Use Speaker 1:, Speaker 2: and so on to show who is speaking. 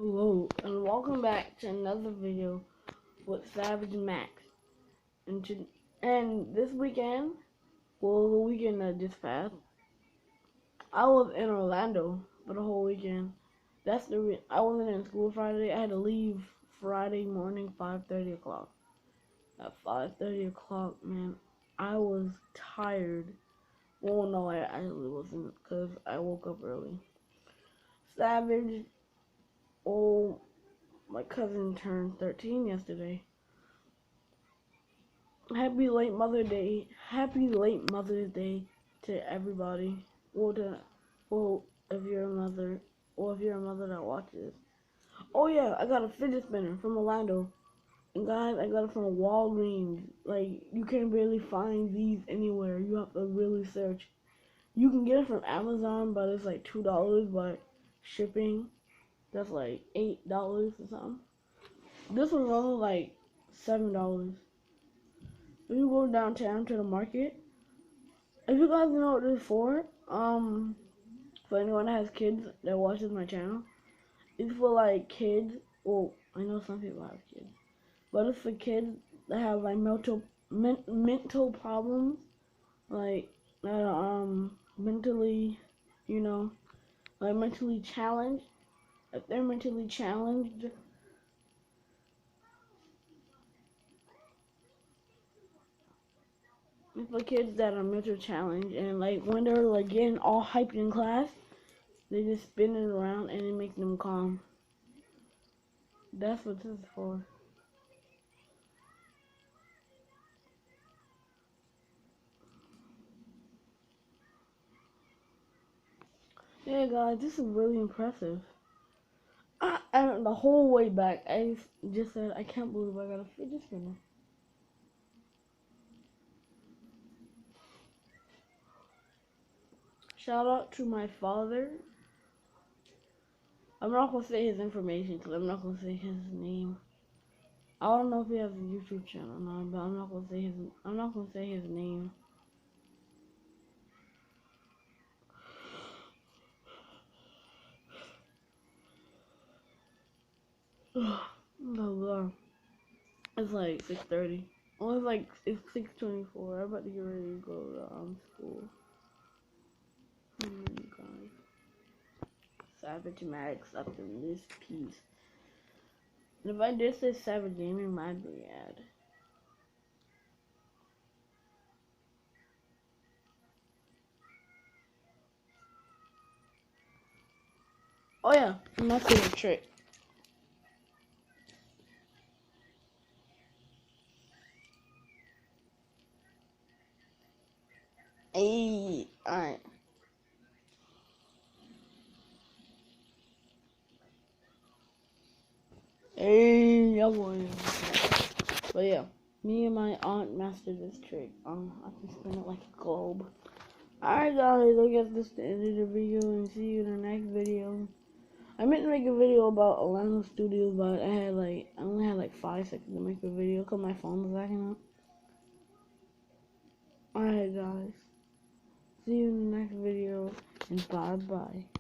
Speaker 1: Hello and welcome back to another video with Savage Max. And this weekend, well, the weekend that just passed, I was in Orlando for the whole weekend. I wasn't in school Friday. I had to leave Friday morning, 5:30 o'clock. At 5:30 o'clock, man, I was tired. Well, no, I actually wasn't, because I woke up early. Savage, oh, my cousin turned 13 yesterday. Happy late Mother's Day. Happy late Mother's Day to everybody. Well, if you're a mother, or if you're a mother that watches. Oh yeah, I got a fidget spinner from Orlando. And guys, I got it from Walgreens. Like, you can barely find these anywhere. You have to really search. You can get it from Amazon, but it's like $2, but shipping, that's like $8 or something. This was only like $7. If you go downtown to the market, if you guys know what this is for anyone that has kids that watches my channel, it's for like kids. Well, I know some people have kids, but it's for kids that have like mental problems, like mentally, like mentally challenged. If they're mentally challenged, it's for kids that are mentally challenged, and like when they're like getting all hyped in class, they just spin it around and it makes them calm. That's what this is for. Yeah, guys, this is really impressive. And the whole way back, I just said, I can't believe I got a fidget spinner. Shout out to my father. I'm not gonna say his information because I'm not gonna say his name. I don't know if he has a YouTube channel or not, but I'm not gonna say his name. Oh, it's like 6:30. Oh, it's 6:24. I'm about to get ready to go to school. Guys. Savage Max up in this piece. And if I did say Savage Gaming, my bad. Oh yeah, my favorite trick. Hey, alright. Hey, y'all boy. But yeah, me and my aunt mastered this trick. I can spin it like a globe. Alright guys, I guess this is the end of the video and see you in the next video. I meant to make a video about Orlando Studios, but I only had like 5 seconds to make a video because my phone was acting up. Alright guys, see you in the next video and bye bye.